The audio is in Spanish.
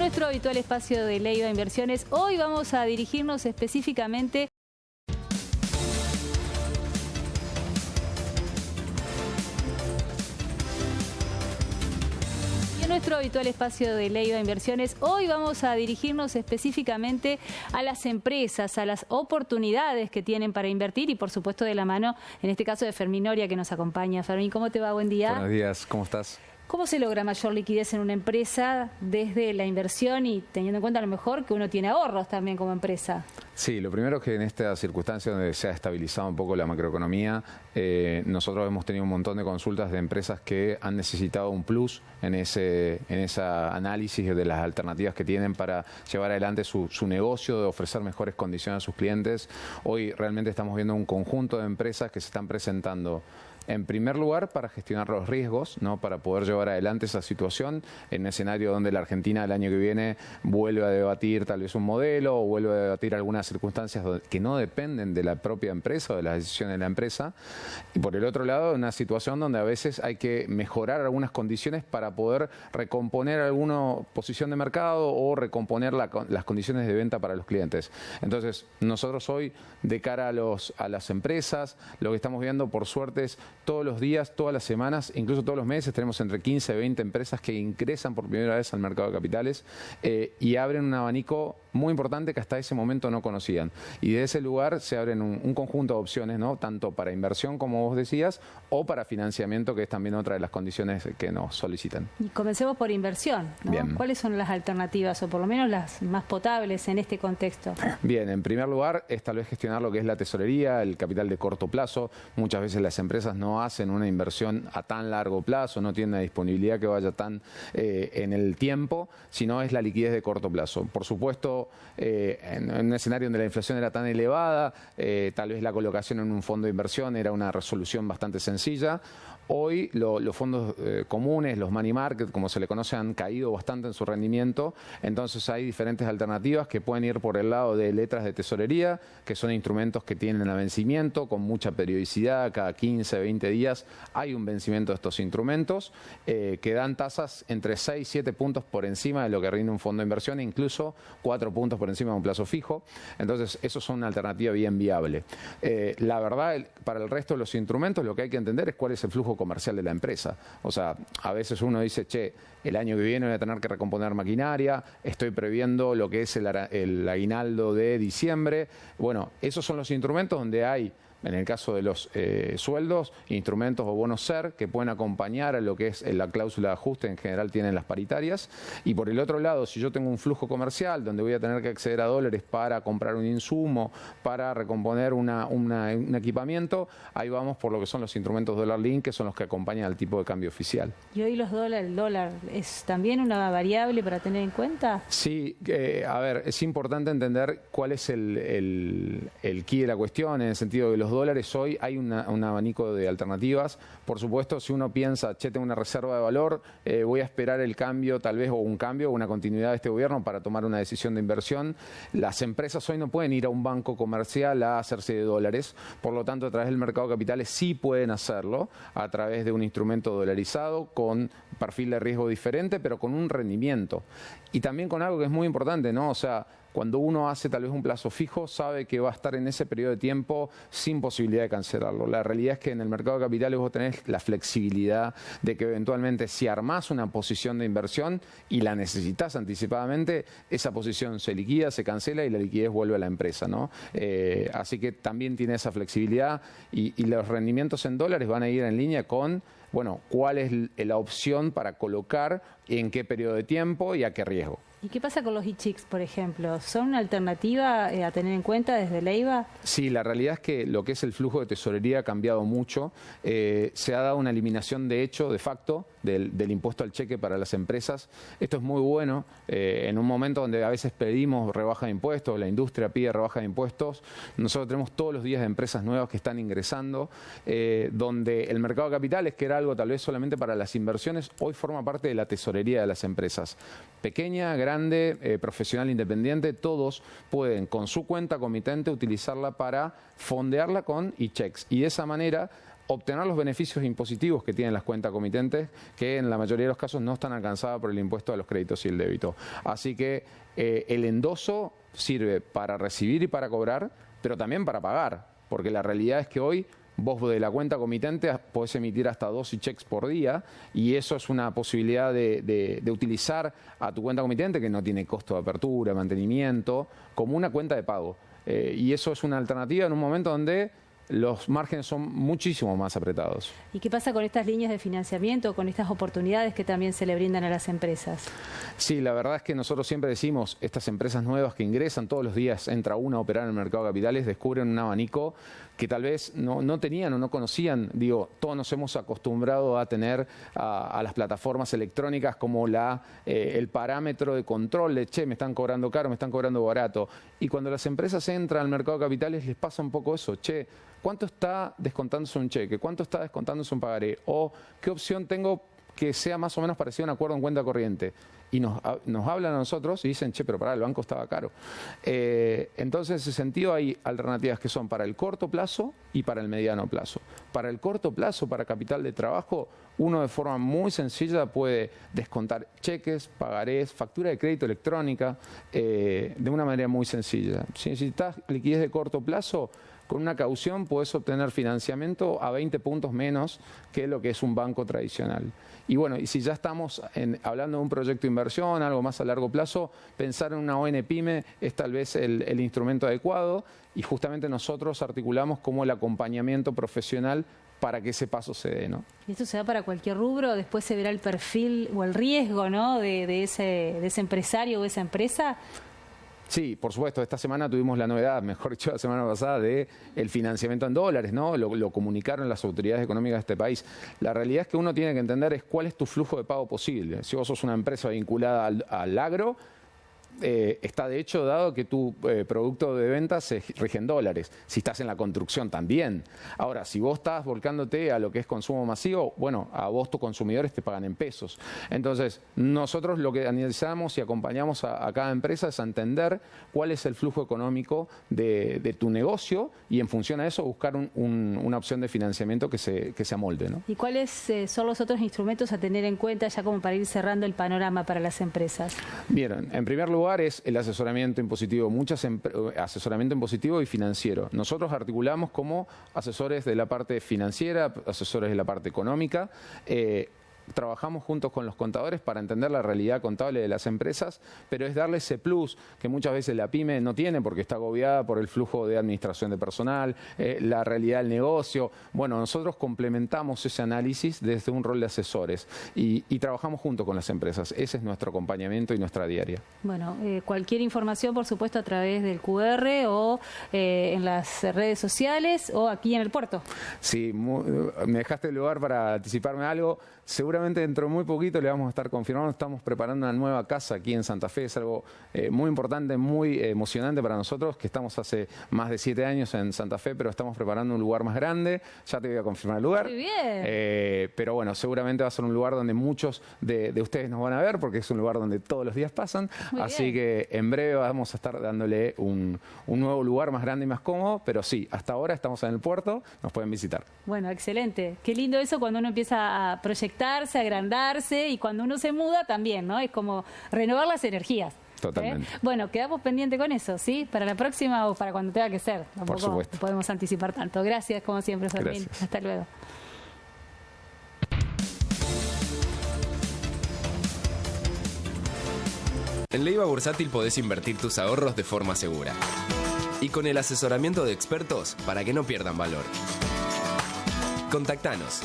nuestro habitual espacio de Leiva Inversiones, hoy vamos a dirigirnos específicamente nuestro habitual espacio de Leiva Inversiones. Hoy vamos a dirigirnos específicamente a las empresas, a las oportunidades que tienen para invertir y por supuesto de la mano, en este caso de Fermín Noria que nos acompaña. Fermín, ¿cómo te va? Buen día. Buenos días, ¿cómo estás? ¿Cómo se logra mayor liquidez en una empresa desde la inversión y teniendo en cuenta a lo mejor que uno tiene ahorros también como empresa? Sí, lo primero es que en esta circunstancia donde se ha estabilizado un poco la macroeconomía, nosotros hemos tenido un montón de consultas de empresas que han necesitado un plus en ese análisis de las alternativas que tienen para llevar adelante su negocio, de ofrecer mejores condiciones a sus clientes. Hoy realmente estamos viendo un conjunto de empresas que se están presentando en primer lugar, para gestionar los riesgos, ¿no? Para poder llevar adelante esa situación en un escenario donde la Argentina el año que viene vuelve a debatir tal vez un modelo o vuelve a debatir algunas circunstancias que no dependen de la propia empresa o de las decisiones de la empresa. Y por el otro lado, una situación donde a veces hay que mejorar algunas condiciones para poder recomponer alguna posición de mercado o recomponer las condiciones de venta para los clientes. Entonces, nosotros hoy, de cara a las empresas, lo que estamos viendo, por suerte, es todos los días, todas las semanas, incluso todos los meses, tenemos entre 15 y 20 empresas que ingresan por primera vez al mercado de capitales y abren un abanico muy importante que hasta ese momento no conocían. Y de ese lugar se abren un conjunto de opciones, ¿no? Tanto para inversión, como vos decías, o para financiamiento, que es también otra de las condiciones que nos solicitan. Y comencemos por inversión, ¿no? Bien. ¿Cuáles son las alternativas, o por lo menos las más potables en este contexto? Bien, en primer lugar, es tal vez gestionar lo que es la tesorería, el capital de corto plazo. Muchas veces las empresas no hacen una inversión a tan largo plazo, no tienen la disponibilidad que vaya tan en el tiempo, sino es la liquidez de corto plazo. Por supuesto, en un escenario donde la inflación era tan elevada, tal vez la colocación en un fondo de inversión era una resolución bastante sencilla. Hoy los fondos comunes, los money market, como se le conoce, han caído bastante en su rendimiento. Entonces hay diferentes alternativas que pueden ir por el lado de letras de tesorería, que son instrumentos que tienen a vencimiento con mucha periodicidad, cada 15, 20 días hay un vencimiento de estos instrumentos, que dan tasas entre 6 y 7 puntos por encima de lo que rinde un fondo de inversión, e incluso 4 puntos por encima de un plazo fijo. Entonces eso es una alternativa bien viable. La verdad, para el resto de los instrumentos lo que hay que entender es cuál es el flujo comercial de la empresa. O sea, a veces uno dice, che, el año que viene voy a tener que recomponer maquinaria, estoy previendo lo que es el aguinaldo de diciembre. Bueno, esos son los instrumentos donde hay, en el caso de los sueldos, instrumentos o bonos SER que pueden acompañar a lo que es la cláusula de ajuste, en general tienen las paritarias. Y por el otro lado, si yo tengo un flujo comercial donde voy a tener que acceder a dólares para comprar un insumo, para recomponer un equipamiento, ahí vamos por lo que son los instrumentos dólar link, que son los que acompañan al tipo de cambio oficial. ¿Y hoy el dólar es también una variable para tener en cuenta? Sí, a ver, es importante entender cuál es el quid de la cuestión, en el sentido de los dólares. Hoy hay un abanico de alternativas. Por supuesto, si uno piensa, che, tengo una reserva de valor, voy a esperar el cambio, tal vez, o un cambio, o una continuidad de este gobierno para tomar una decisión de inversión. Las empresas hoy no pueden ir a un banco comercial a hacerse de dólares, por lo tanto, a través del mercado de capitales sí pueden hacerlo, a través de un instrumento dolarizado, con perfil de riesgo diferente, pero con un rendimiento. Y también con algo que es muy importante, ¿no? O sea, cuando uno hace tal vez un plazo fijo, sabe que va a estar en ese periodo de tiempo sin posibilidad de cancelarlo. La realidad es que en el mercado de capitales vos tenés la flexibilidad de que eventualmente, si armás una posición de inversión y la necesitas anticipadamente, esa posición se liquida, se cancela y la liquidez vuelve a la empresa, ¿no? Así que también tiene esa flexibilidad y los rendimientos en dólares van a ir en línea con, bueno, cuál es la opción para colocar, en qué periodo de tiempo y a qué riesgo. ¿Y qué pasa con los ICHICs, por ejemplo? ¿Son una alternativa a tener en cuenta desde Leiva? Sí, la realidad es que lo que es el flujo de tesorería ha cambiado mucho. Se ha dado una eliminación de hecho, de facto, del impuesto al cheque para las empresas. Esto es muy bueno. En un momento donde a veces pedimos rebaja de impuestos, la industria pide rebaja de impuestos, nosotros tenemos todos los días de empresas nuevas que están ingresando, donde el mercado de capitales, que era algo tal vez solamente para las inversiones, hoy forma parte de la tesorería de las empresas. Pequeña, grande, profesional independiente, todos pueden con su cuenta comitente utilizarla para fondearla con e-checks y de esa manera obtener los beneficios impositivos que tienen las cuentas comitentes, que en la mayoría de los casos no están alcanzadas por el impuesto a los créditos y el débito. Así que el endoso sirve para recibir y para cobrar, pero también para pagar, porque la realidad es que hoy vos de la cuenta comitente podés emitir hasta 2 e-checks por día y eso es una posibilidad de utilizar a tu cuenta comitente que no tiene costo de apertura, mantenimiento, como una cuenta de pago. Y eso es una alternativa en un momento donde los márgenes son muchísimo más apretados. ¿Y qué pasa con estas líneas de financiamiento, con estas oportunidades que también se le brindan a las empresas? Sí, la verdad es que nosotros siempre decimos, estas empresas nuevas que ingresan todos los días, entra una a operar en el mercado de capitales, descubren un abanico que tal vez no tenían o no conocían. Digo, todos nos hemos acostumbrado a tener a las plataformas electrónicas como el parámetro de control de, che, me están cobrando caro, me están cobrando barato. Y cuando las empresas entran al mercado de capitales les pasa un poco eso, che, ¿cuánto está descontándose un cheque? ¿Cuánto está descontándose un pagaré? ¿O qué opción tengo que sea más o menos parecido a un acuerdo en cuenta corriente? Y nos hablan a nosotros y dicen, che, pero pará, el banco estaba caro. Entonces, en ese sentido, hay alternativas que son para el corto plazo y para el mediano plazo. Para el corto plazo, para capital de trabajo, uno de forma muy sencilla puede descontar cheques, pagarés, factura de crédito electrónica, de una manera muy sencilla. Si necesitas liquidez de corto plazo, con una caución podés obtener financiamiento a 20 puntos menos que lo que es un banco tradicional. Y bueno, y si ya estamos hablando de un proyecto de inversión, algo más a largo plazo, pensar en una ON Pyme es tal vez el instrumento adecuado y justamente nosotros articulamos como el acompañamiento profesional para que ese paso se dé, ¿no? ¿Y esto se da para cualquier rubro? ¿Después se verá el perfil o el riesgo, ¿no?, de ese empresario o esa empresa? Sí, por supuesto. Esta semana tuvimos la novedad, mejor dicho, la semana pasada, de el financiamiento en dólares, ¿no? Lo comunicaron las autoridades económicas de este país. La realidad es que uno tiene que entender es cuál es tu flujo de pago posible. Si vos sos una empresa vinculada al agro, está de hecho dado que tu producto de venta se rige en dólares. Si estás en la construcción también. Ahora, si vos estás volcándote a lo que es consumo masivo, bueno, a vos tus consumidores te pagan en pesos. Entonces, nosotros lo que analizamos y acompañamos a cada empresa es a entender cuál es el flujo económico de tu negocio y en función a eso buscar una opción de financiamiento que se amolde, ¿no? ¿Y cuáles son los otros instrumentos a tener en cuenta ya como para ir cerrando el panorama para las empresas? Bien, en primer lugar es el asesoramiento impositivo, asesoramiento impositivo y financiero. Nosotros articulamos como asesores de la parte financiera, asesores de la parte económica. Trabajamos juntos con los contadores para entender la realidad contable de las empresas, pero es darle ese plus que muchas veces la pyme no tiene porque está agobiada por el flujo de administración de personal, la realidad del negocio. Bueno, nosotros complementamos ese análisis desde un rol de asesores y trabajamos junto con las empresas. Ese es nuestro acompañamiento y nuestra diaria. Bueno, cualquier información, por supuesto, a través del QR o en las redes sociales o aquí en el puerto. Sí, me dejaste el lugar para anticiparme algo. Seguramente dentro de muy poquito le vamos a estar confirmando, estamos preparando una nueva casa aquí en Santa Fe, es algo muy importante, muy emocionante para nosotros, que estamos hace más de 7 años en Santa Fe, pero estamos preparando un lugar más grande, ya te voy a confirmar el lugar. Muy bien. Pero bueno, seguramente va a ser un lugar donde muchos de ustedes nos van a ver, porque es un lugar donde todos los días pasan, así que en breve vamos a estar dándole un nuevo lugar más grande y más cómodo, pero sí, hasta ahora estamos en el puerto, nos pueden visitar. Bueno, excelente. Qué lindo eso cuando uno empieza a proyectarse, agrandarse y cuando uno se muda también, ¿no? Es como renovar las energías. Totalmente. Bueno, quedamos pendientes con eso, ¿sí? Para la próxima o para cuando tenga que ser. Tampoco por supuesto. Podemos anticipar tanto. Gracias, como siempre, Fermín. Gracias. Hasta luego. En Leiva Bursátil podés invertir tus ahorros de forma segura. Y con el asesoramiento de expertos para que no pierdan valor. Contactanos